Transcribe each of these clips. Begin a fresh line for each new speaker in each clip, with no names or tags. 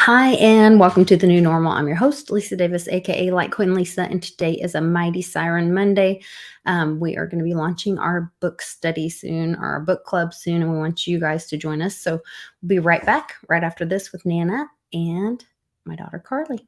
Hi, and welcome to the new normal. I'm your host, Lisa Davis, aka Litecoin Lisa, and today is a Mighty Siren Monday. We are going to be launching our book study soon, or our book club soon, and we want you guys to join us. So we'll be right back right after this with Nana and my daughter Carly.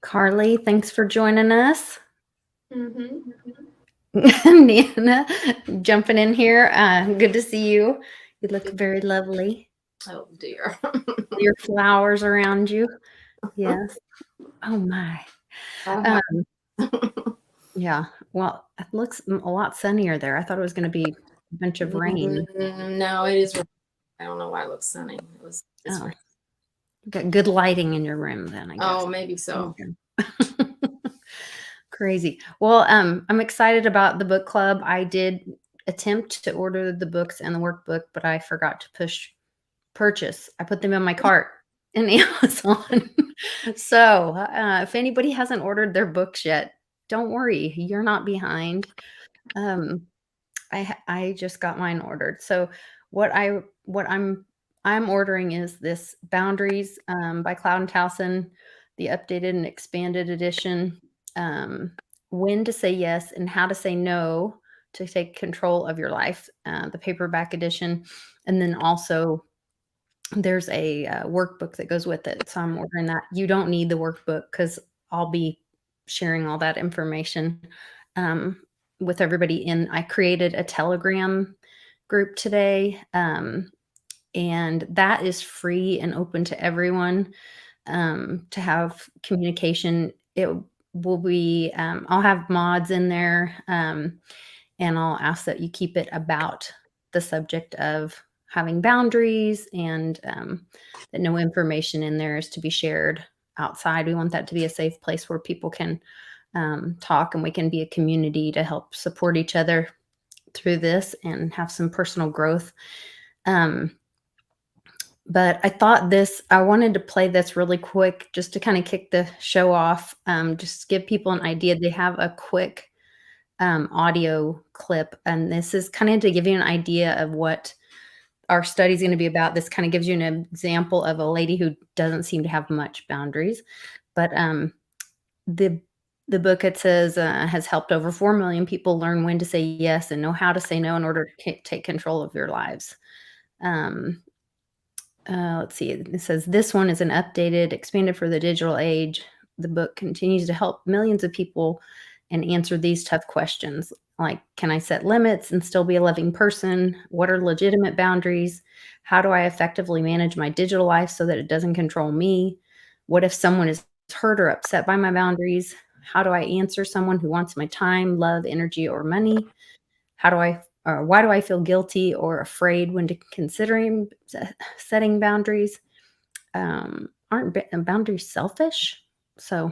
Carly, thanks for joining us. Nana, jumping in here. Good to see you. You look very lovely.
Oh dear.
Your flowers around you. Yes. Oh my. Um, yeah. Well, it looks a lot sunnier there. I thought it was going to be a bunch of rain.
No, it is. I don't know why it looks sunny. It's
Oh,
rain.
got good lighting in your room then, I guess.
Oh, maybe so.
Crazy. Well, I'm excited about the book club. I did attempt to order the books and the workbook, but I forgot to push purchase. I put them in my cart in Amazon. So, if anybody hasn't ordered their books yet, don't worry, you're not behind. I just got mine ordered. So what I'm ordering is this Boundaries by Cloud and Towson, the updated and expanded edition. When to say yes and how to say no to take control of your life, the paperback edition, and then also there's a workbook that goes with it. So I'm ordering that. You don't need the workbook because I'll be sharing all that information with everybody. I created a Telegram group today, and that is free and open to everyone to have communication. It will be, I'll have mods in there, and I'll ask that you keep it about the subject of having boundaries and that no information in there is to be shared outside. We want that to be a safe place where people can talk, and we can be a community to help support each other through this and have some personal growth. But I wanted to play this really quick just to kind of kick the show off, just give people an idea. They have a quick audio clip, and this is kind of to give you an idea of what our study is going to be about. This kind of gives you an example of a lady who doesn't seem to have much boundaries, but the book, it says, has helped over 4 million people learn when to say yes and know how to say no in order to take control of your lives. Let's see. It says this one is an updated, expanded for the digital age. The book continues to help millions of people and answer these tough questions like, can I set limits and still be a loving person? What are legitimate boundaries? How do I effectively manage my digital life so that it doesn't control me? What if someone is hurt or upset by my boundaries? How do I answer someone who wants my time, love, energy, or money? Why do I feel guilty or afraid when considering setting boundaries? Aren't boundaries selfish? So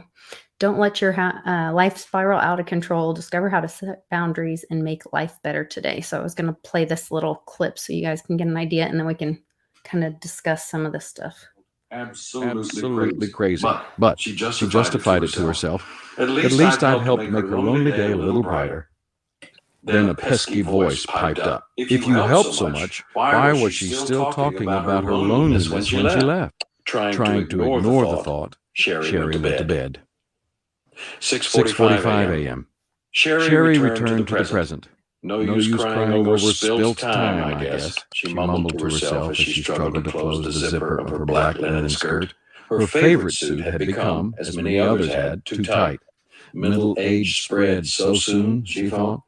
don't let your life spiral out of control. Discover how to set boundaries and make life better today. So I was going to play this little clip so you guys can get an idea, and then we can kind of discuss some of this stuff.
Absolutely crazy. But she justified it to herself. At least I've helped make her lonely day a little brighter. Then a pesky voice piped up. If you helped so much, why was she still talking about her loneliness when she left? Trying to ignore the thought, Sherry went to bed. 6:45 a.m. Sherry returned to the present. No use crying over spilt time, I guess, she mumbled to herself as she struggled to close the zipper of her black linen skirt. Her favorite suit had become, as many others had, too tight. Middle age spread so soon, she thought.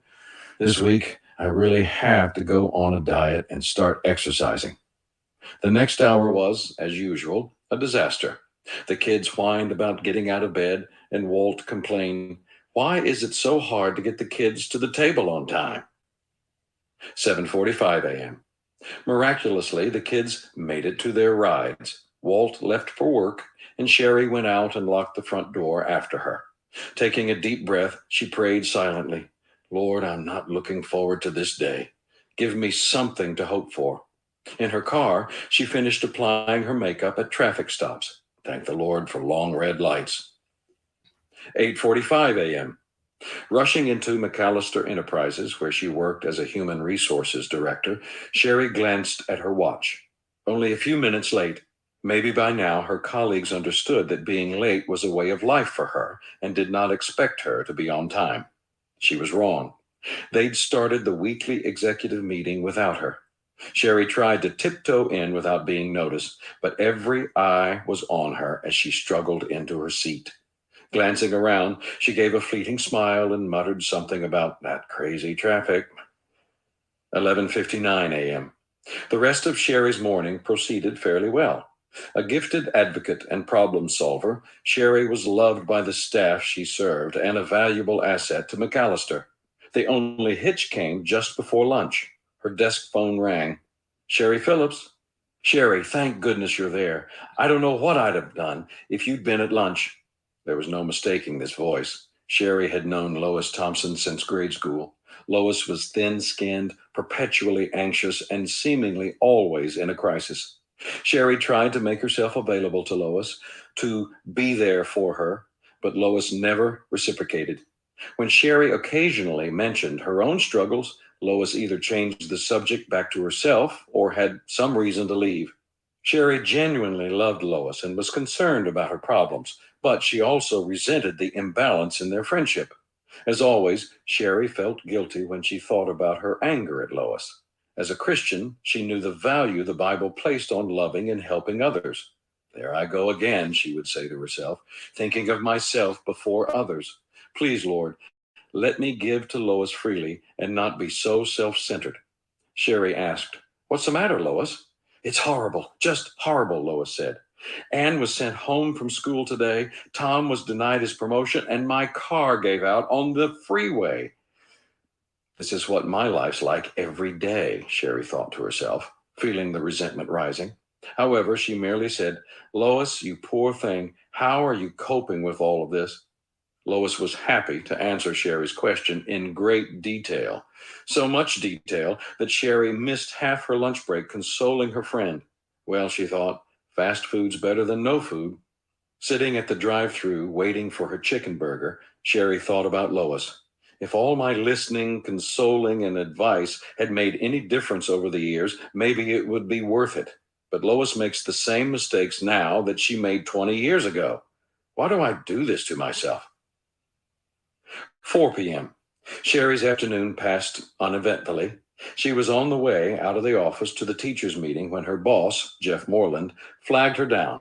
This week, I really have to go on a diet and start exercising. The next hour was, as usual, a disaster. The kids whined about getting out of bed, and Walt complained, "Why is it so hard to get the kids to the table on time?" 7:45 a.m. Miraculously, the kids made it to their rides. Walt left for work, and Sherry went out and locked the front door after her. Taking a deep breath, she prayed silently, Lord, I'm not looking forward to this day. Give me something to hope for. In her car, she finished applying her makeup at traffic stops. Thank the Lord for long red lights. 8:45 a.m. Rushing into McAllister Enterprises, where she worked as a human resources director, Sherry glanced at her watch. Only a few minutes late. Maybe by now her colleagues understood that being late was a way of life for her and did not expect her to be on time. She was wrong. They'd started the weekly executive meeting without her. Sherry tried to tiptoe in without being noticed, but every eye was on her as she struggled into her seat. Glancing around, she gave a fleeting smile and muttered something about that crazy traffic. 11:59 a.m. The rest of Sherry's morning proceeded fairly well. A gifted advocate and problem solver, Sherry was loved by the staff she served and a valuable asset to McAllister. The only hitch came just before lunch. Her desk phone rang. Sherry Phillips. Sherry, thank goodness you're there. I don't know what I'd have done if you'd been at lunch. There was no mistaking this voice. Sherry had known Lois Thompson since grade school. Lois was thin-skinned, perpetually anxious, and seemingly always in a crisis. Sherry tried to make herself available to Lois, to be there for her, but Lois never reciprocated. When Sherry occasionally mentioned her own struggles, Lois either changed the subject back to herself or had some reason to leave. Sherry genuinely loved Lois and was concerned about her problems, but she also resented the imbalance in their friendship. As always, Sherry felt guilty when she thought about her anger at Lois. As a Christian, she knew the value the Bible placed on loving and helping others. There I go again, she would say to herself, thinking of myself before others. Please, Lord, let me give to Lois freely and not be so self-centered. Sherry asked, What's the matter, Lois? It's horrible, just horrible, Lois said. Anne was sent home from school today. Tom was denied his promotion, and my car gave out on the freeway. This is what my life's like every day, Sherry thought to herself, feeling the resentment rising. However, she merely said, Lois, you poor thing, how are you coping with all of this? Lois was happy to answer Sherry's question in great detail. So much detail that Sherry missed half her lunch break consoling her friend. Well, she thought, fast food's better than no food. Sitting at the drive-thru waiting for her chicken burger, Sherry thought about Lois. If all my listening, consoling, and advice had made any difference over the years, maybe it would be worth it. But Lois makes the same mistakes now that she made 20 years ago. Why do I do this to myself? 4 p.m. Sherry's afternoon passed uneventfully. She was on the way out of the office to the teachers' meeting when her boss, Jeff Moreland, flagged her down.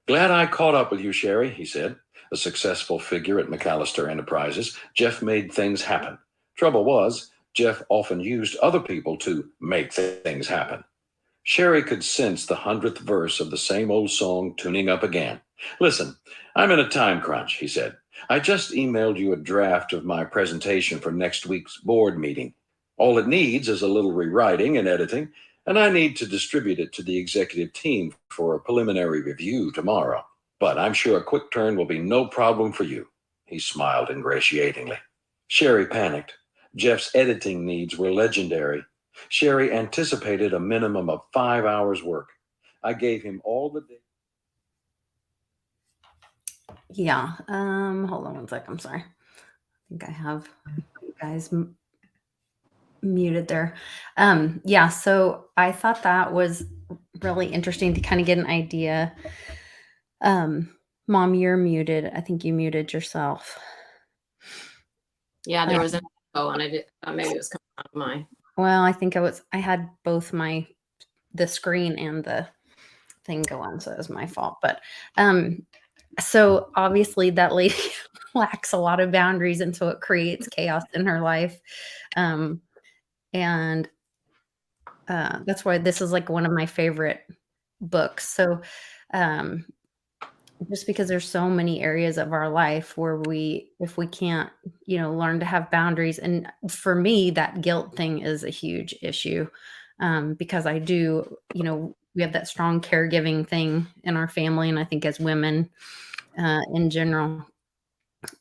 Glad I caught up with you, Sherry, he said. A successful figure at McAllister Enterprises, Jeff made things happen. Trouble was, Jeff often used other people to make things happen. Sherry could sense the 100th verse of the same old song tuning up again. Listen, I'm in a time crunch, he said. I just emailed you a draft of my presentation for next week's board meeting. All it needs is a little rewriting and editing, and I need to distribute it to the executive team for a preliminary review tomorrow. But I'm sure a quick turn will be no problem for you. He smiled ingratiatingly. Sherry panicked. Jeff's editing needs were legendary. Sherry anticipated a minimum of 5 hours work. I gave him all the day.
Yeah. Hold on one sec. I'm sorry. I think I have you guys muted there. Yeah. So I thought that was really interesting to kind of get an idea. Mom, you're muted. I think you muted yourself.
Yeah, there was an echo, and I did. Maybe it was coming out of my.
Well, I think I had both the screen and the thing go on, so it was my fault. But so obviously that lady lacks a lot of boundaries, and so it creates chaos in her life. And that's why this is like one of my favorite books. So just because there's so many areas of our life where if we can't, learn to have boundaries. And for me, that guilt thing is a huge issue. Because I do, we have that strong caregiving thing in our family. And I think as women, in general,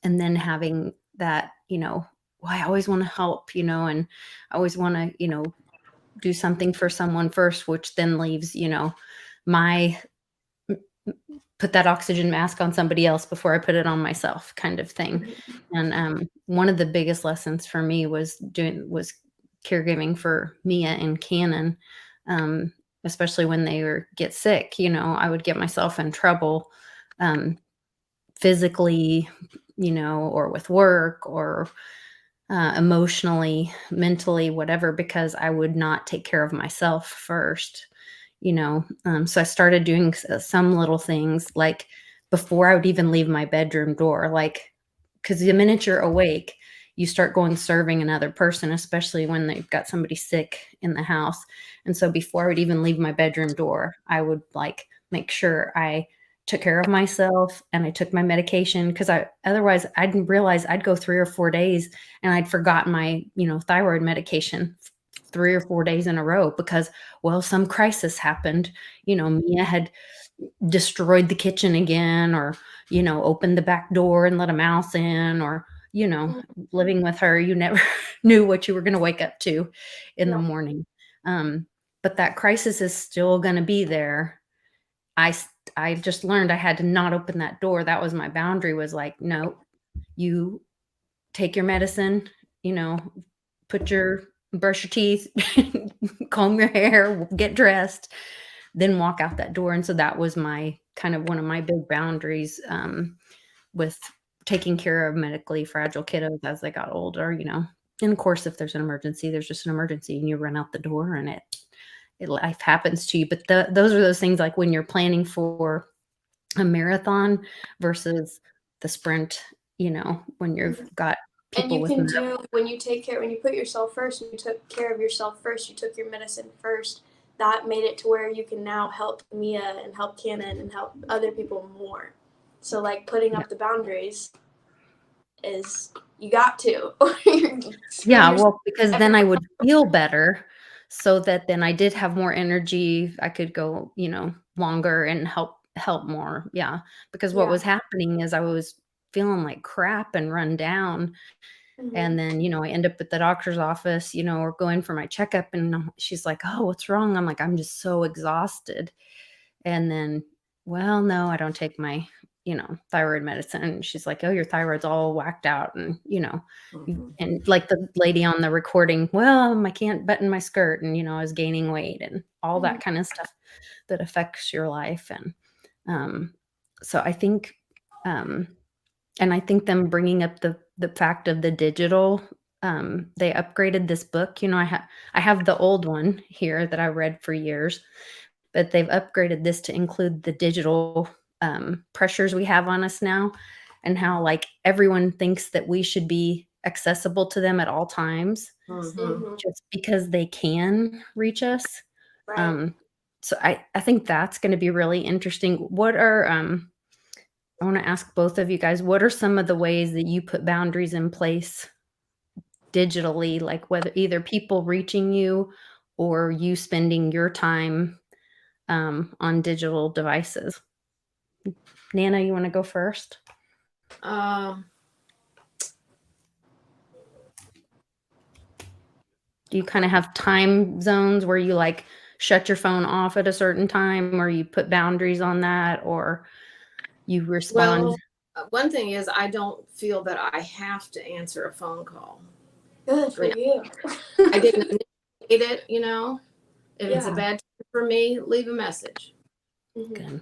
And then having that, well, I always want to help, and I always want to, do something for someone first, which then leaves, my put that oxygen mask on somebody else before I put it on myself kind of thing. And one of the biggest lessons for me was caregiving for Mia and Cannon, especially when they get sick. I would get myself in trouble physically, or with work or emotionally, mentally, whatever, because I would not take care of myself first. So I started doing some little things like before I would even leave my bedroom door, like, because the minute you're awake, you start going serving another person, especially when they've got somebody sick in the house. And so before I would even leave my bedroom door, I would like make sure I took care of myself and I took my medication, because otherwise I didn't realize I'd go 3 or 4 days and I'd forgotten my, thyroid medication 3 or 4 days in a row because, well, some crisis happened. Mia had destroyed the kitchen again, or, opened the back door and let a mouse in, or, living with her, you never knew what you were going to wake up to in the morning. But that crisis is still going to be there. I just learned I had to not open that door. That was my boundary, was like, no, you take your medicine, brush your teeth, comb your hair, get dressed, then walk out that door. And so that was my kind of one of my big boundaries with taking care of medically fragile kiddos as they got older, And of course, if there's an emergency, there's just an emergency and you run out the door and life happens to you. But those are those things like when you're planning for a marathon versus the sprint, when you've got
And
people
you
with
can do, when you put yourself first and you took care of yourself first, you took your medicine first, that made it to where you can now help Mia and help Cannon and help other people more. So like putting up the boundaries is, you got to.
Yeah, well, because then I would feel better, so that then I did have more energy. I could go, longer and help more. Yeah, because what was happening is I was feeling like crap and run down. And then, I end up at the doctor's office, or going for my checkup, and she's like, "Oh, what's wrong?" I'm like, "I'm just so exhausted." And then, "Well, no, I don't take my, thyroid medicine." And she's like, "Oh, your thyroid's all whacked out." And, and like the lady on the recording, "Well, I can't button my skirt." And, I was gaining weight and all that kind of stuff that affects your life. And so I think, and I think them bringing up the fact of the digital, they upgraded this book. I have the old one here that I read for years, but they've upgraded this to include the digital pressures we have on us now, and how like everyone thinks that we should be accessible to them at all times just because they can reach us.
Right.
So I think that's going to be really interesting. What are I want to ask both of you guys, what are some of the ways that you put boundaries in place digitally, like whether either people reaching you or you spending your time on digital devices? Nana, you want to go first? Do you kind of have time zones where you like shut your phone off at a certain time, or you put boundaries on that, or you respond?
Well, one thing is I don't feel that I have to answer a phone call.
Good for you.
I didn't initiate it, If it's a bad time for me, leave a message.
Good.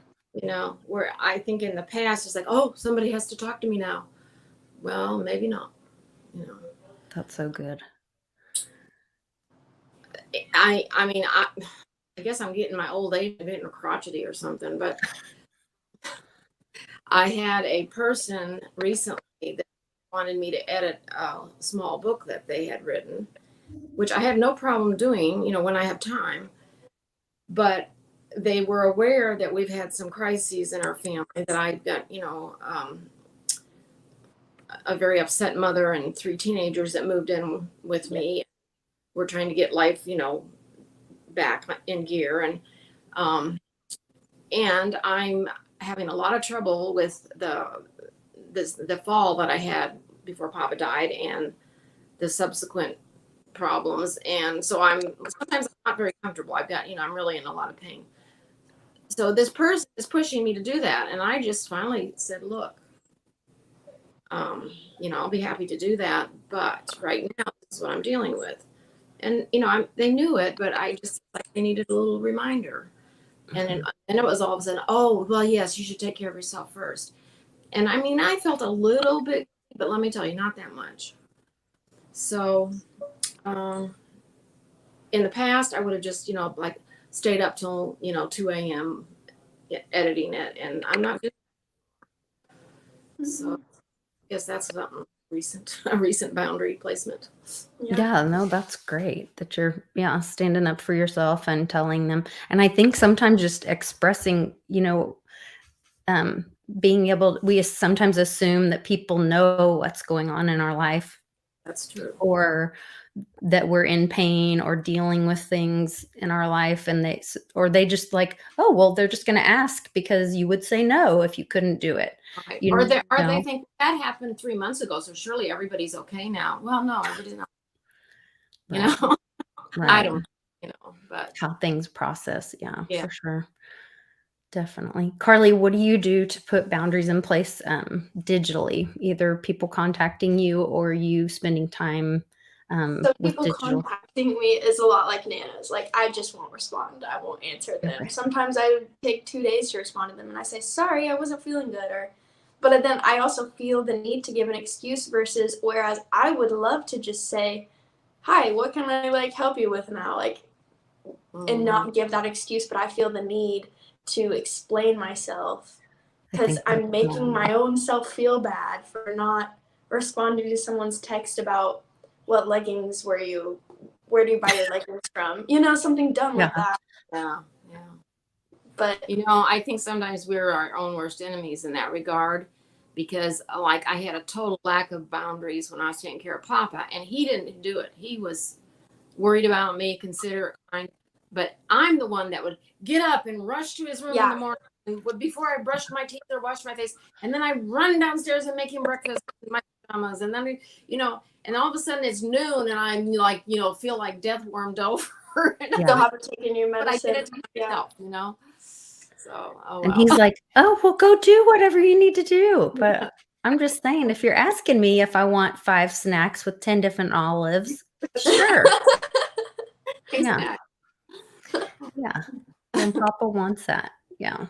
Where I think in the past it's like, oh, somebody has to talk to me now. Well, maybe not.
That's so good.
I mean, I guess I'm getting my old age, I'm getting crotchety or something, but I had a person recently that wanted me to edit a small book that they had written, which I have no problem doing, when I have time. But they were aware that we've had some crises in our family, that I've got, a very upset mother and 3 teenagers that moved in with me. We're trying to get life, back in gear. And I'm having a lot of trouble with the the fall that I had before Papa died and the subsequent problems. And so sometimes I'm not very comfortable. I've got, I'm really in a lot of pain. So this person is pushing me to do that. And I just finally said, look, I'll be happy to do that. But right now, this is what I'm dealing with. And, they knew it, but I just, they needed a little reminder. And then it was all of a sudden, oh, well, yes, you should take care of yourself first. And I mean, I felt a little bit, but let me tell you, not that much. So in the past, I would have just, stayed up till, 2 a.m. editing it. And I'm not doing that. So I guess that's something a recent boundary placement.
Yeah, no, that's great that you're, standing up for yourself and telling them. And I think sometimes just expressing, being able, we sometimes assume that people know what's going on in our life.
That's true.
Or that we're in pain or dealing with things in our life, and they just like, oh, well, they're just going to ask because you would say no if you couldn't do it.
Right. Or they think that happened 3 months ago, so surely everybody's okay now. Well, no, everybody's not.
Right.
I don't, but
how things process. Yeah, for sure. Definitely. Carly, what do you do to put boundaries in place digitally? Either people contacting you or you spending time
so
with
people
digital?
Contacting me is a lot like Nana's. Like, I just won't respond. I won't answer them.
Okay.
Sometimes I take 2 days to respond to them, and I say, sorry, I wasn't feeling good. But then I also feel the need to give an excuse versus, whereas I would love to just say, hi, what can I help you with now? And not give that excuse, but I feel the need to explain myself because I'm making my own self feel bad for not responding to someone's text about what leggings where do you buy your leggings from? Something dumb like that.
Yeah.
But
I think sometimes we're our own worst enemies in that regard, because I had a total lack of boundaries when I was taking care of Papa, and he didn't do it. He was worried about me, considerate, kind. But I'm the one that would get up and rush to his room in the morning, and before I brushed my teeth or washed my face, and then I run downstairs and make him breakfast in my pajamas, and then and all of a sudden it's noon, and I'm feel like death wormed over. And
I still haven't taken your medicine.
But I did it to myself, So
and he's like, oh, well, go do whatever you need to do. But I'm just saying, if you're asking me if I want 5 snacks with 10 different olives, sure. Yeah. And Papa wants that. Yeah.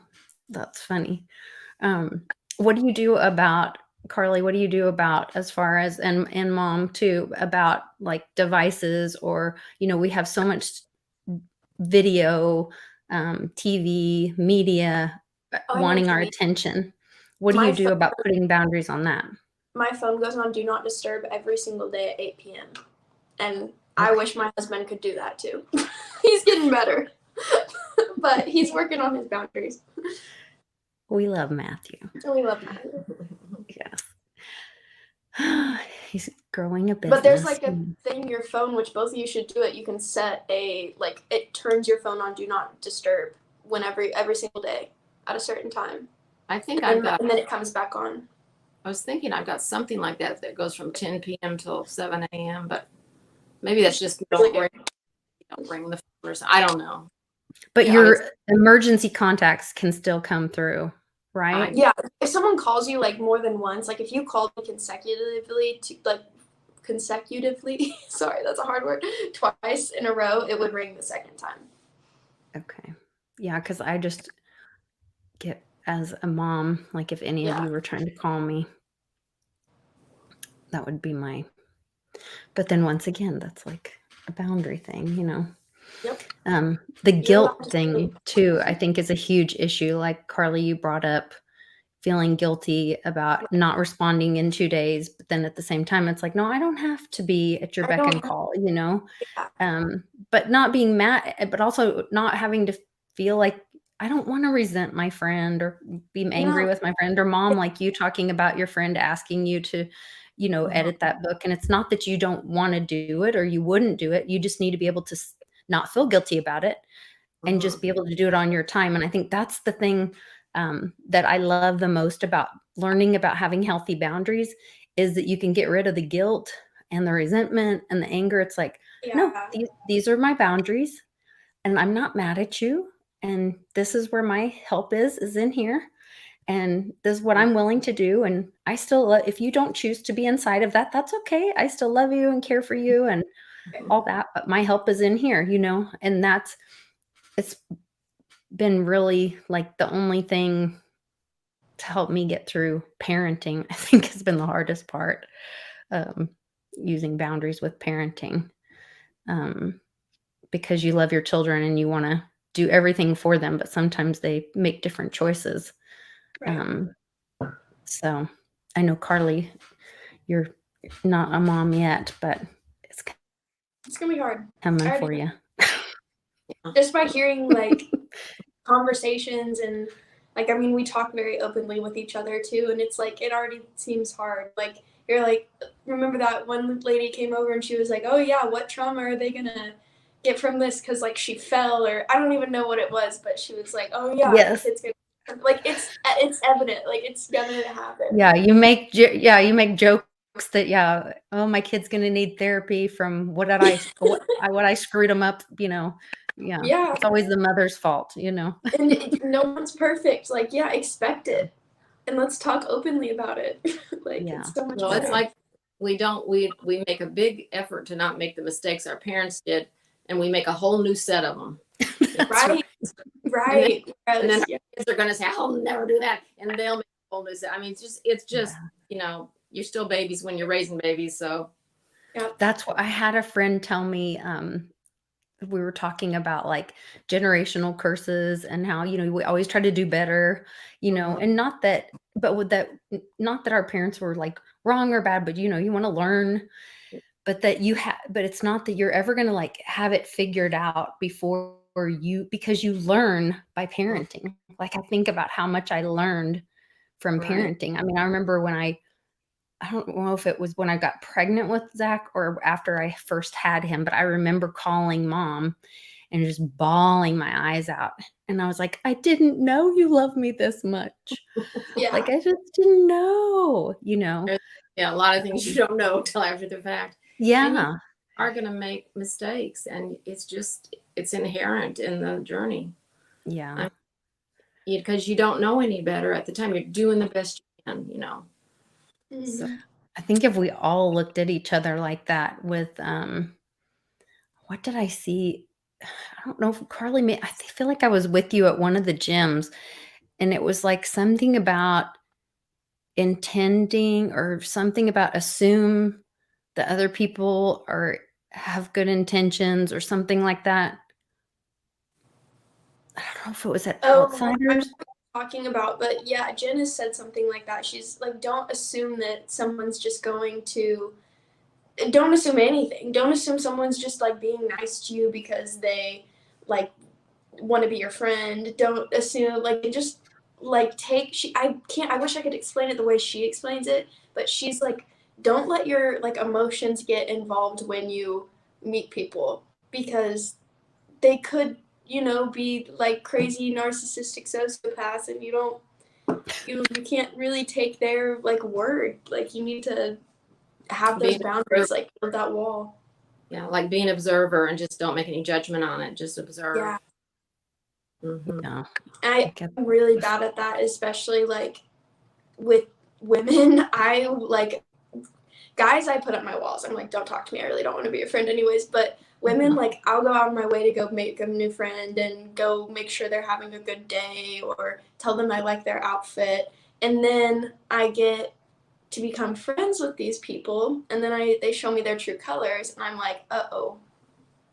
That's funny. What do you do about, Carly, what do you do about, as far as, and Mom too, about devices, or, we have so much video, TV, media wanting our attention. What do you do about putting boundaries on that?
My phone goes on Do Not Disturb every single day at 8 p.m. And I wish my husband could do that too. He's getting better. But he's working on his boundaries.
We love Matthew.
We love Matthew.
Yes. He's growing a business.
But there's a thing, your phone, which both of you should do it. You can set it turns your phone on Do Not Disturb every single day at a certain time.
I think
and then it comes back on.
I was thinking I've got something like that goes from 10 p.m. till 7 a.m. But maybe that's just don't ring the phone or something. I don't know.
But your emergency contacts can still come through, right?
Yeah. If someone calls you more than once, if you called me consecutively sorry, that's a hard word, twice in a row, it would ring the second time.
Okay. Yeah, because I just get, as a mom, if any of you were trying to call me, that would be but then once again, that's a boundary thing,
Yep.
The guilt thing too, I think, is a huge issue. Like Carly, you brought up feeling guilty about not responding in 2 days, but then at the same time, it's no, I don't have to be at your beck and call, but not being mad, but also not having to feel I don't want to resent my friend or be angry with my friend, or Mom, like you talking about your friend asking you to, edit that book. And it's not that you don't want to do it or you wouldn't do it. You just need to be able to not feel guilty about it and just be able to do it on your time. And I think that's the thing that I love the most about learning about having healthy boundaries is that you can get rid of the guilt and the resentment and the anger. It's like, no, these are my boundaries, and I'm not mad at you. And this is where my help is in here. And this is what I'm willing to do. And I still, if you don't choose to be inside of that, that's okay. I still love you and care for you and all that. But my help is in here, and it's been really like the only thing to help me get through parenting. I think has been the hardest part, using boundaries with parenting, because you love your children and you want to do everything for them, but sometimes they make different choices. Right. So I know, Carly, you're not a mom yet, but it's
gonna be hard
coming for you.
Just by hearing like conversations and like, I mean, we talk very openly with each other too, and it's like it already seems hard. Like you're like, remember that one lady came over and she was like, oh yeah, what trauma are they gonna get from this? Because like she fell, or I don't even know what it was, but she was like, oh yeah,
yes.
the kid's gonna, like it's evident, like it's gonna happen.
Yeah, you make jokes that oh, my kid's gonna need therapy from what I screwed him up, Yeah, it's always the mother's fault,
And no one's perfect. Like, yeah, expect it, and let's talk openly about it. It's so much better.
It's like we make a big effort to not make the mistakes our parents did, and we make a whole new set of them.
Right.
And then kids are going to say, "I'll never do that," and they'll make a whole new set. I mean, it's just you're still babies when you're raising babies, so.
Yeah. That's what I had a friend tell me. We were talking about like generational curses and how, we always try to do better, and not that our parents were like wrong or bad, but you want to learn, but but it's not that you're ever going to like have it figured out because you learn by parenting. Like I think about how much I learned from parenting. I mean, I remember when I don't know if it was when I got pregnant with Zach or after I first had him, but I remember calling Mom and just bawling my eyes out. And I was like, I didn't know you love me this much. Like, I just didn't know,
Yeah, a lot of things you don't know till after the fact.
Yeah.
And you are going to make mistakes, and it's inherent in the journey.
Yeah.
Because you don't know any better at the time. You're doing the best you can,
Mm-hmm. So I think if we all looked at each other like that with, what did I see? I don't know if Carly I feel like I was with you at one of the gyms, and it was like something about intending or something about assume that other people have good intentions or something like that. I don't know if it was at Outsiders.
Talking about, but yeah, Jen has said something like that. She's like, don't assume that someone's just going to, don't assume anything. Don't assume someone's just like being nice to you because they like want to be your friend. Don't assume just like I wish I could explain it the way she explains it, but she's like, don't let your like emotions get involved when you meet people, because they could be like crazy narcissistic sociopaths, and you can't really take their like word. Like you need to have those boundaries, like build that wall.
Yeah, like be an observer and just don't make any judgment on it. Just observe.
Yeah.
Mm-hmm.
Yeah.
I'm really bad at that, especially like with women. I like guys, I put up my walls. I'm like, don't talk to me. I really don't want to be your friend anyways. But women, like, I'll go out of my way to go make a new friend and go make sure they're having a good day or tell them I like their outfit. And then I get to become friends with these people, and then they show me their true colors, and I'm like, uh-oh.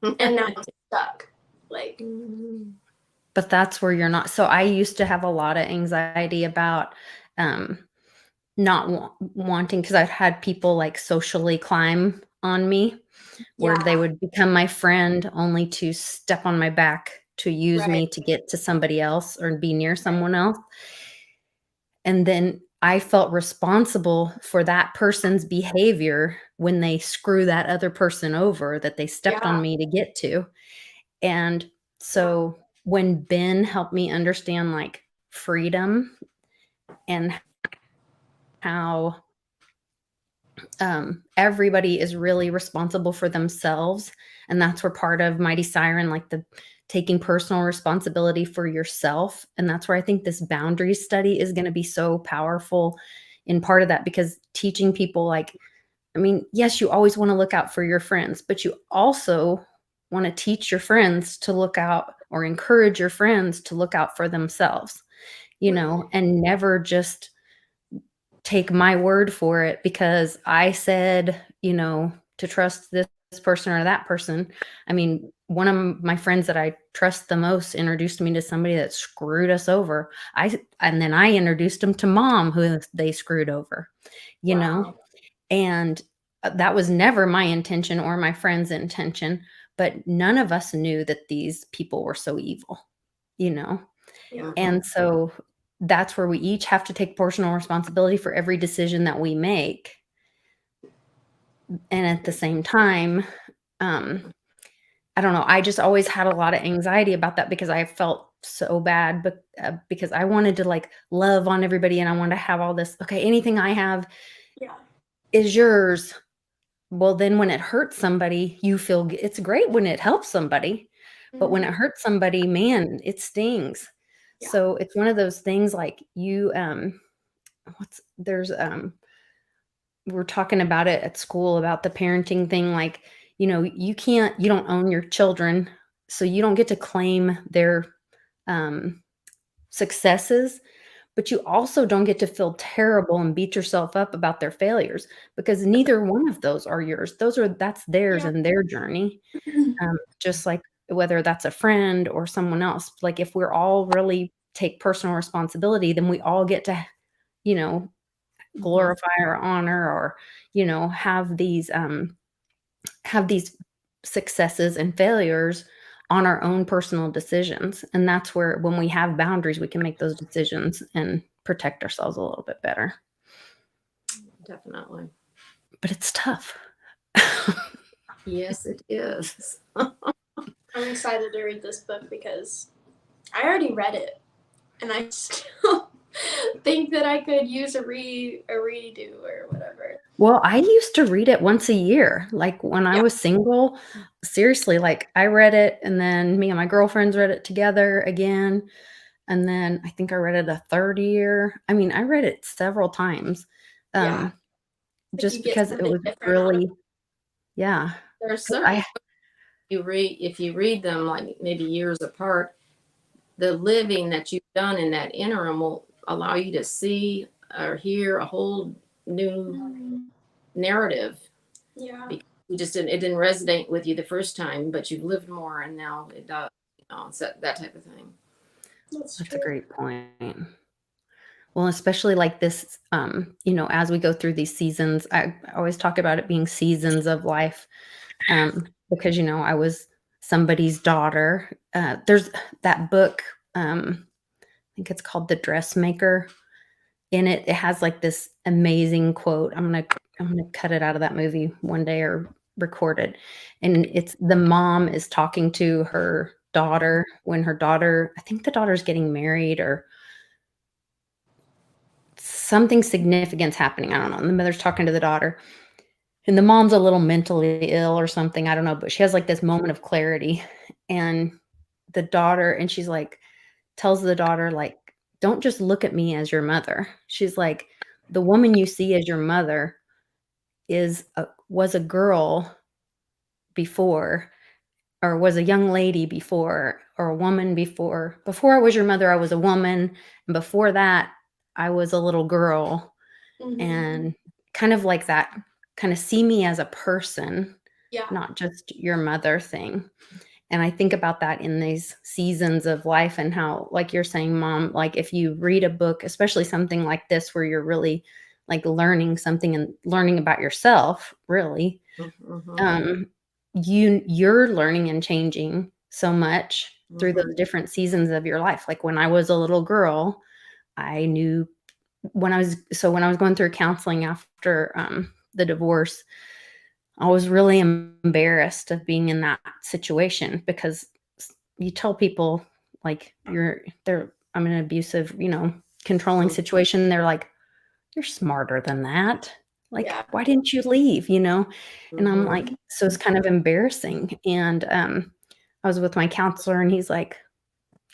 And now I'm stuck. Like,
but that's where you're not. So I used to have a lot of anxiety about not wanting, because I've had people like socially climb on me where they would become my friend only to step on my back to use me to get to somebody else or be near someone else. And then I felt responsible for that person's behavior when they screw that other person over that they stepped on me to get to. And so when Ben helped me understand like freedom and how everybody is really responsible for themselves. And that's where part of Mighty Siren, like the taking personal responsibility for yourself. And that's where I think this boundaries study is going to be so powerful in part of that, because teaching people, like, I mean, yes, you always want to look out for your friends, but you also want to teach your friends to look out, or encourage your friends to look out for themselves, and never just take my word for it because I said, to trust this person or that person. I mean, one of my friends that I trust the most introduced me to somebody that screwed us over. And then I introduced them to mom who they screwed over,
Wow.
and that was never my intention or my friend's intention, but none of us knew that these people were so evil,
Yeah.
and so that's where we each have to take personal responsibility for every decision that we make. And at the same time, I don't know, I just always had a lot of anxiety about that because I felt so bad, but because I wanted to like love on everybody and I wanted to have all this, okay, anything I have
Yeah.
is yours. Well, then when it hurts somebody, you feel it's great when it helps somebody, but when it hurts somebody, man, it stings.
Yeah.
So it's one of those things like we're talking about it at school about the parenting thing. Like, you don't own your children, so you don't get to claim their successes, but you also don't get to feel terrible and beat yourself up about their failures, because neither one of those are yours. That's theirs
Yeah.
and their journey. Just like whether that's a friend or someone else, like if we're all really take personal responsibility, then we all get to, glorify or honor, or, have these successes and failures on our own personal decisions. And that's where, when we have boundaries, we can make those decisions and protect ourselves a little bit better.
Definitely.
But it's tough.
Yes, it is.
I'm excited to read this book because I already read it, and I still think that I could use a redo or whatever.
Well, I used to read it once a year. Like when I was single, seriously, like I read it and then me and my girlfriends read it together again. And then I think I read it a third year. I mean, I read it several times.
Yeah.
Just
you get
because it
something
was
different out of
really, yeah.
There are certain if you read them like maybe years apart, the living that you've done in that interim will allow you to see or hear a whole new narrative.
Yeah.
Because it didn't resonate with you the first time, but you've lived more, and now it does. It's that type of thing.
That's
a great point. Well, especially like this, as we go through these seasons, I always talk about it being seasons of life, because, I was somebody's daughter. There's that book, I think it's called The Dressmaker. In it, it has like this amazing quote. I'm gonna cut it out of that movie one day or record it. And it's the mom is talking to her daughter when her daughter, I think the daughter's getting married or something significant's happening. I don't know. And the mother's talking to the daughter, and the mom's a little mentally ill or something. I don't know, but she has like this moment of clarity, and she's like, tells the daughter, like, don't just look at me as your mother. She's like, the woman you see as your mother was a girl before, or was a young lady before, or a woman before. Before I was your mother, I was a woman. And before that, I was a little girl. And kind of like that, kind of see me as a person, not just your mother thing. And I think about that in these seasons of life, and how, like you're saying, Mom, like if you read a book, especially something like this, where you're really like learning something and learning about yourself, really, you're learning and changing so much through those different seasons of your life. Like when I was a little girl, I knew when I was going through counseling after the divorce, I was really embarrassed of being in that situation, because you tell people like I'm in an abusive, controlling situation. They're like, you're smarter than that. Like,
Yeah.
why didn't you leave, you know? And I'm like,
Mhm.
so it's kind of embarrassing. And I was with my counselor and he's like,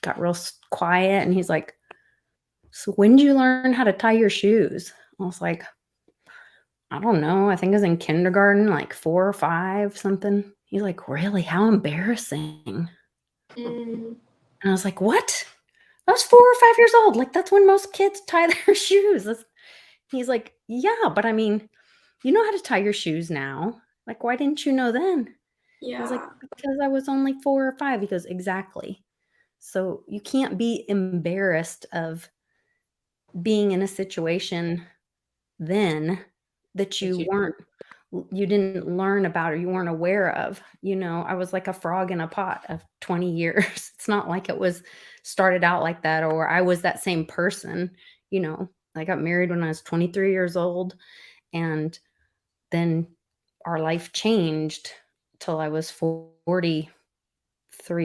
got real quiet and he's like, so when did you learn how to tie your shoes? I was like, I don't know. I think I was in kindergarten, like 4 or 5, something. He's like, really? How embarrassing.
Mm,
And I was like, what? I was 4 or 5 years old. Like, that's when most kids tie their shoes. He's like, yeah, but I mean, you know how to tie your shoes now. Like, why didn't you know then? I was like,
yeah.
because I was only 4 or 5. He goes, exactly. So you can't be embarrassed of being in a situation then that
That
you didn't learn about or you weren't aware of. You know, I was like a frog in a pot of 20 years. It's not like it was started out like that or I was that same person, you know. I got married when I was 23 years old and then our life changed till I was 43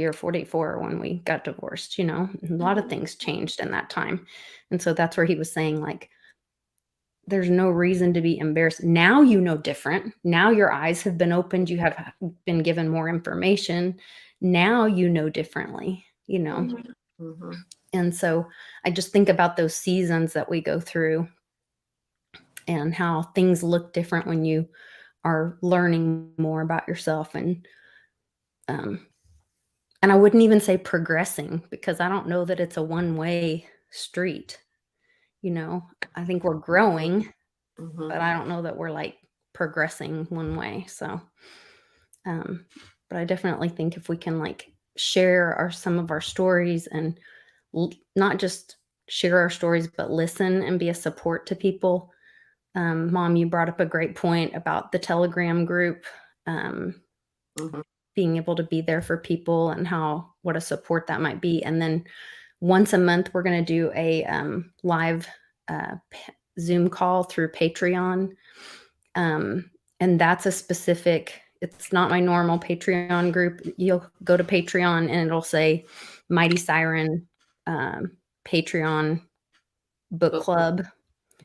or 44 when we got divorced, you know. A lot of
Mhm.
things changed in that time. And so that's where he was saying like there's no reason to be embarrassed. Now you know different. Now your eyes have been opened. You have been given more information. Now you know differently, you know.
Mhm.
Mhm.
And so I just think about those seasons that we go through and how things look different when you are learning more about yourself um and I wouldn't even say progressing because I don't know that it's a one-way street, you know. I think we're growing,
Mhm.
but I don't know that we're like progressing one way. So, um, but I definitely think if we can like share some of our stories and not just share our stories, but listen and be a support to people. Mom, you brought up a great point about the Telegram group, um,
Mhm.
being able to be there for people and what a support that might be. And then once a month, we're going to do a live Zoom call through Patreon. And that's it's not my normal Patreon group. You'll go to Patreon and it'll say Mighty Siren Patreon book
Book club.
club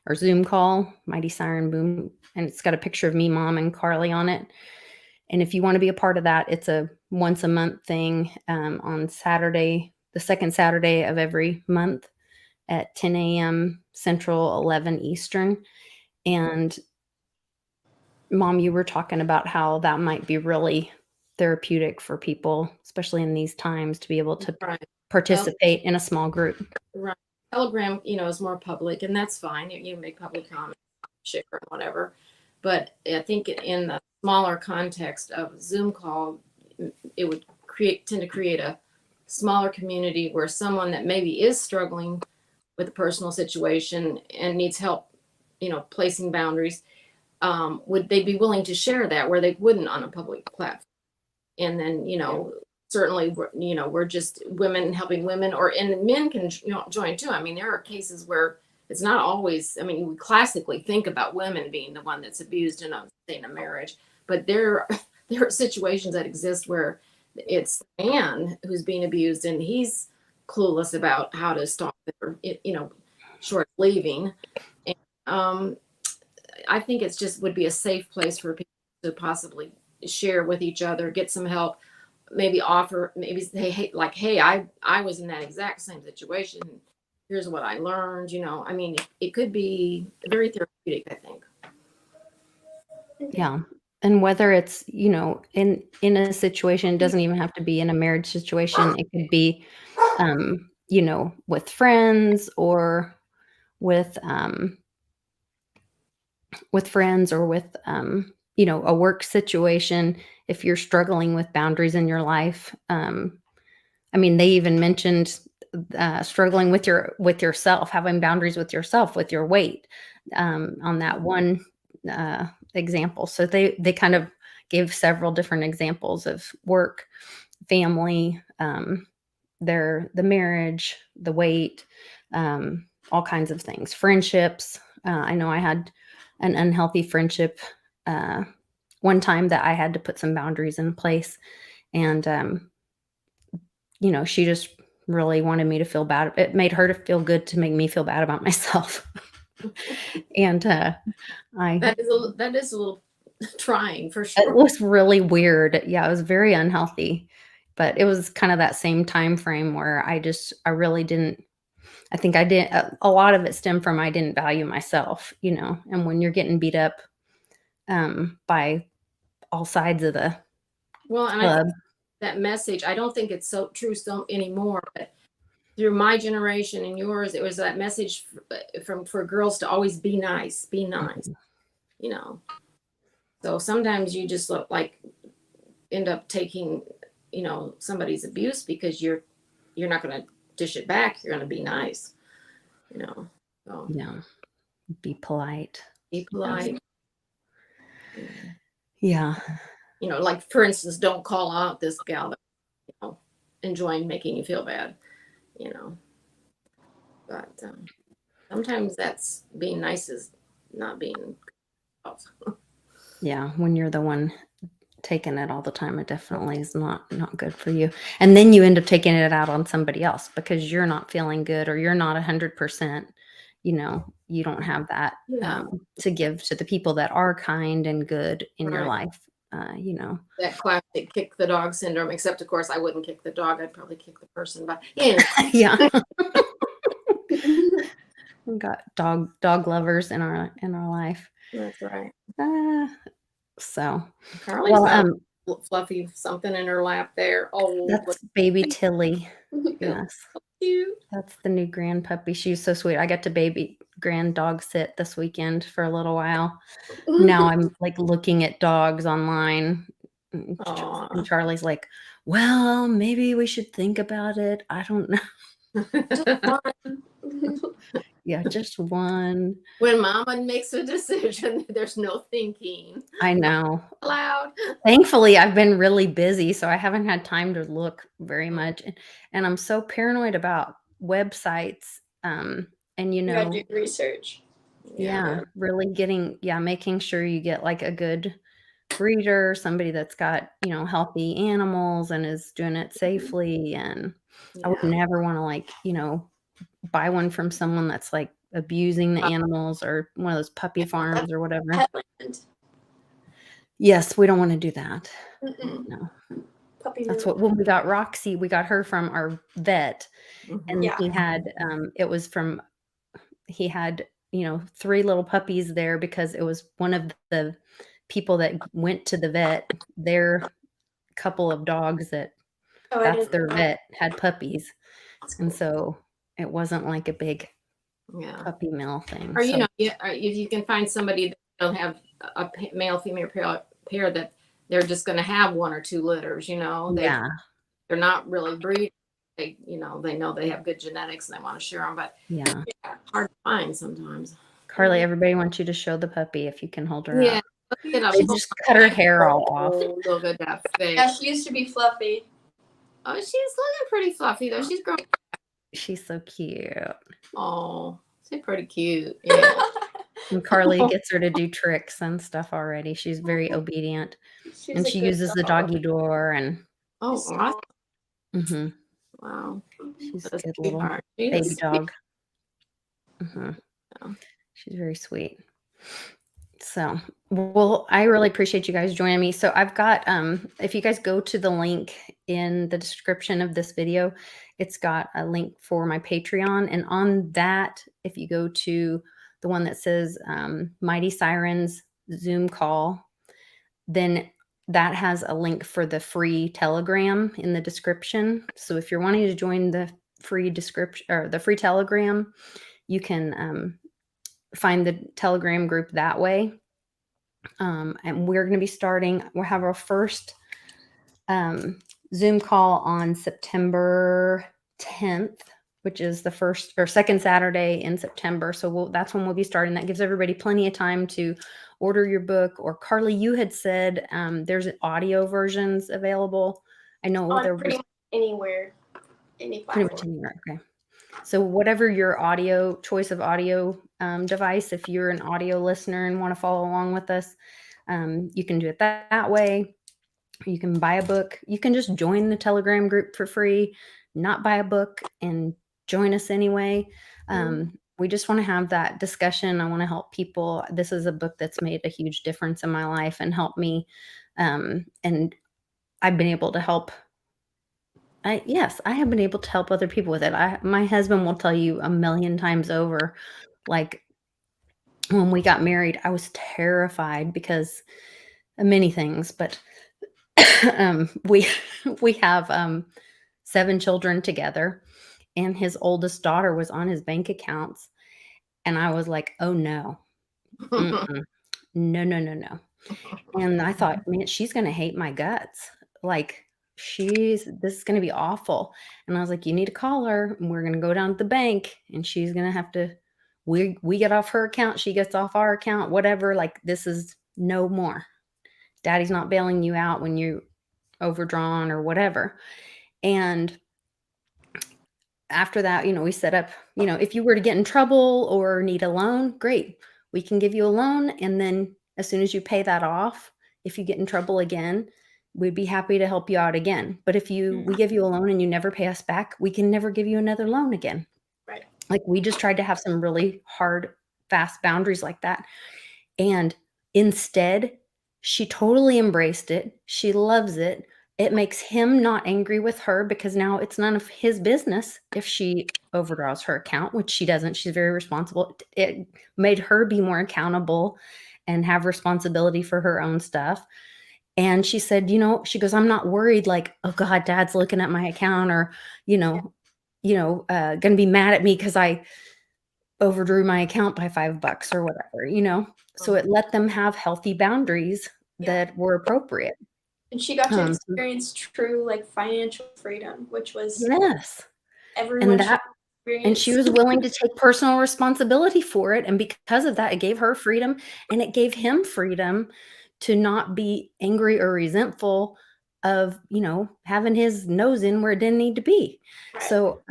or Zoom call, Mighty Siren Boom. And it's got a picture of me, Mom, and Carly on it. And if you want to be a part of that, it's a once a month thing on Saturday, the second Saturday of every month at 10 a.m. Central, 11 Eastern. And Mom, you were talking about how that might be really therapeutic for people, especially in these times, to be able to
Right.
participate in a small group.
Right. Telegram, is more public, and that's fine. You make public comments, share and whatever. But I think in the smaller context of Zoom call, it would tend to create a smaller community where someone that maybe is struggling with a personal situation and needs help, placing boundaries, would they be willing to share that where they wouldn't on a public platform? And then certainly we're just women helping women, and men can join too. I mean, there are cases where it's not always, I mean, we classically think about women being the one that's abused in a marriage, but there there are situations that exist where it's a man who's being abused and he's clueless about how to stop it or short of leaving. And I think it's just would be a safe place for people to possibly share with each other, get some help, maybe say, hey, like, hey, I was in that exact same situation. Here's what I learned. I mean, it could be very therapeutic, I think.
Yeah. And whether it's, in a situation, it doesn't even have to be in a marriage situation. It could be, with friends or with, a work situation. If you're struggling with boundaries in your life, I mean, they even mentioned struggling with yourself, having boundaries with yourself, with your weight, on that one example. So they kind of gave several different examples of work, family, the marriage, the weight, all kinds of things, friendships. I know I had an unhealthy friendship uh, one time that I had to put some boundaries in place, and she just really wanted me to feel bad. It made her to feel good to make me feel bad about myself. And
That is a little trying for
it
sure.
was really weird. Yeah, it was very unhealthy. But it was kind of that same time frame where I really didn't. I think I did a lot of it stemmed from I didn't value myself, and when you're getting beat up by all sides of the
Well, and I
club.
think that message, I don't think it's so true still anymore, but through my generation and yours, it was that message for girls to always be nice, you know. So sometimes you just look like end up taking, somebody's abuse because you're not going to dish it back. You're going to be nice, So
Yeah, be polite.
be polite.
Yeah.
Like for instance, don't call out this gal that enjoying making you feel bad, But sometimes that's being nice is not being.
Yeah, when you're the one taking it all the time, it definitely is not good for you. And then you end up taking it out on somebody else because you're not feeling good or you're not 100%. You don't have that to give to the people that are kind and good in your life.
That classic kick the dog syndrome, except of course I wouldn't kick the dog. I'd probably kick the person. But yeah.
Yeah. We got dog lovers in our life.
That's right.
So
Carly's got a fluffy something in her lap there. Oh,
that's baby Tilly. Yes.
Cute.
That's the new grand puppy. She's so sweet. I got to baby grand dog sit this weekend for a little while. Now I'm like looking at dogs online. And Charlie's like, well, maybe we should think about it. I don't know. Yeah, just one.
When mama makes a decision, there's no thinking.
I know.
Loud.
Thankfully, I've been really busy, so I haven't had time to look very much. And I'm so paranoid about websites. And
you gotta do research.
Yeah, really making sure you get like a good breeder, somebody that's got, healthy animals and is doing it safely. And I would never want to buy one from someone that's like abusing the animals or one of those puppy farms or whatever.
Petland.
Yes, we don't want to do that.
No. Puppy
That's what when we got Roxy, we got her from our vet. And he had he had 3 little puppies there because it was one of the people that went to the vet, their couple of dogs that's their vet had puppies. And so it wasn't like a big puppy mill thing.
Or, if you can find somebody that don't have a male female pair that they're just going to have 1 or 2 litters, they're not really breeding. They know they have good genetics and they want to share them, but hard to find sometimes.
Carly, everybody wants you to show the puppy if you can hold her up.
They
just cut her hair all off.
Look at that face.
Yeah, she used to be fluffy.
Oh, she's looking pretty fluffy though. She's growing.
She's so cute.
Oh, she's pretty cute. Yeah.
And Carly gets her to do tricks and stuff already. She's very obedient. And she uses the doggy door and
awesome.
Mm-hmm.
Wow.
She's a good little baby dog. Mm-hmm. She's very sweet. So, well, I really appreciate you guys joining me. So I've got, if you guys go to the link in the description of this video, it's got a link for my Patreon. And on that, if you go to the one that says Mighty Sirens Zoom call, then that has a link for the free Telegram in the description. So if you're wanting to join the free description or the free Telegram, you can find the Telegram group that way. And we're going to be starting, we'll have our first Zoom call on September 10th, which is the first or second Saturday in September. So that's when we'll be starting. That gives everybody plenty of time to order your book. Or Carly, you had said there's audio versions available. I know there was
anywhere, any platform.
Pretty much anywhere. Okay. So whatever your choice of audio device, if you're an audio listener and want to follow along with us, you can do it that way. You can buy a book. You can just join the Telegram group for free, not buy a book and join us anyway. we just want to have that discussion. I want to help people. This is a book that's made a huge difference in my life and helped me. And I've been able to help. Yes, I have been able to help other people with it. My husband will tell you a million times over, like when we got married, I was terrified because of many things, but we we have 7 children together, and his oldest daughter was on his bank accounts, and I was like, "Oh no, mm-mm. No, no, no, no." And I thought, man, she's gonna hate my guts. Like, this is gonna be awful. And I was like, you need to call her. And we're gonna go down to the bank, and she's gonna have to. We get off her account, she gets off our account, whatever. Like, this is no more. Daddy's not bailing you out when you overdrawn or whatever. And after that, we set up, if you were to get in trouble or need a loan, great. We can give you a loan. And then as soon as you pay that off, if you get in trouble again, we'd be happy to help you out again. But if we give you a loan and you never pay us back, we can never give you another loan again.
Right.
Like, we just tried to have some really hard, fast boundaries like that. And instead, she totally embraced it. She loves it. It makes him not angry with her because now it's none of his business if she overdraws her account, which she doesn't. She's very responsible. It made her be more accountable and have responsibility for her own stuff. And she said, she goes, I'm not worried like, oh God, Dad's looking at my account, or, going to be mad at me because I overdrew my account by $5 or whatever. So it let them have healthy boundaries that were appropriate.
And she got to experience true like financial freedom, which was
yes,
everyone
and she was willing to take personal responsibility for it. And because of that, it gave her freedom, and it gave him freedom to not be angry or resentful of, having his nose in where it didn't need to be.
Right.
So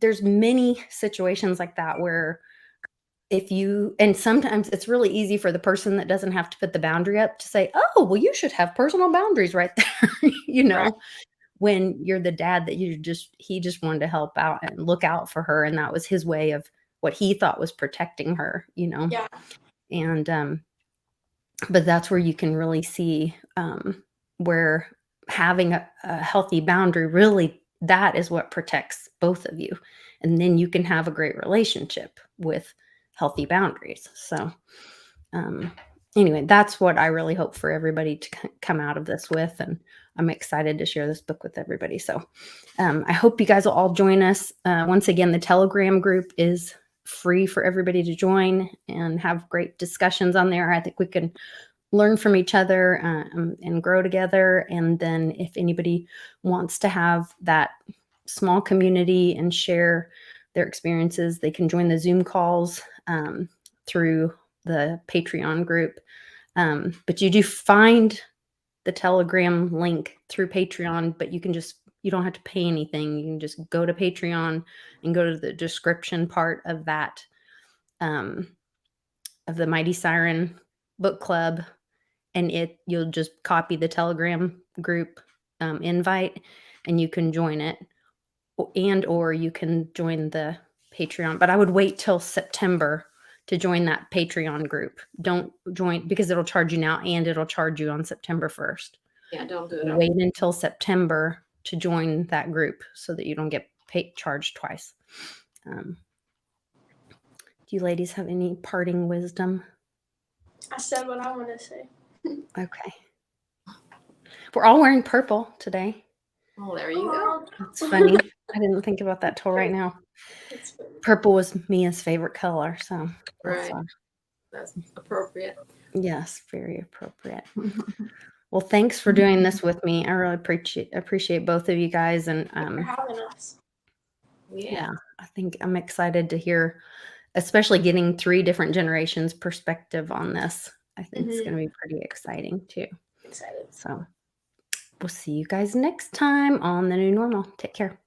there's many situations like that where and sometimes it's really easy for the person that doesn't have to put the boundary up to say, oh, well, you should have personal boundaries right there,
Right.
when you're the dad that he just wanted to help out and look out for her. And that was his way of what he thought was protecting her,
Yeah.
And, but that's where you can really see where having a healthy boundary, really, that is what protects both of you. And then you can have a great relationship with healthy boundaries. So anyway, that's what I really hope for everybody to come out of this with. And I'm excited to share this book with everybody. So I hope you guys will all join us. Once again, the Telegram group is free for everybody to join and have great discussions on there. I think we can learn from each other and grow together. And then if anybody wants to have that small community and share their experiences, they can join the Zoom calls through the Patreon group. But you do find the Telegram link through Patreon, but you don't have to pay anything. You can just go to Patreon and go to the description part of that, of the Mighty Siren book club. And you'll just copy the Telegram group invite, and you can join it, or you can join the Patreon. But I would wait till September to join that Patreon group. Don't join because it'll charge you now, and it'll charge you on September 1st.
Yeah, don't do it.
Wait until September to join that group so that you don't get charged twice. Do you ladies have any parting wisdom?
I said what I want to say.
Okay. We're all wearing purple today.
Oh, there you go.
That's funny. I didn't think about that till right now. Purple was Mia's favorite color, so
that's appropriate.
Yes, very appropriate. Well, thanks for doing this with me. I really appreciate both of you guys, and
for having us.
Yeah, I think I'm excited to hear, especially getting 3 different generations' perspective on this. I think it's going to be pretty exciting too.
Excited.
So we'll see you guys next time on The New Normal. Take care.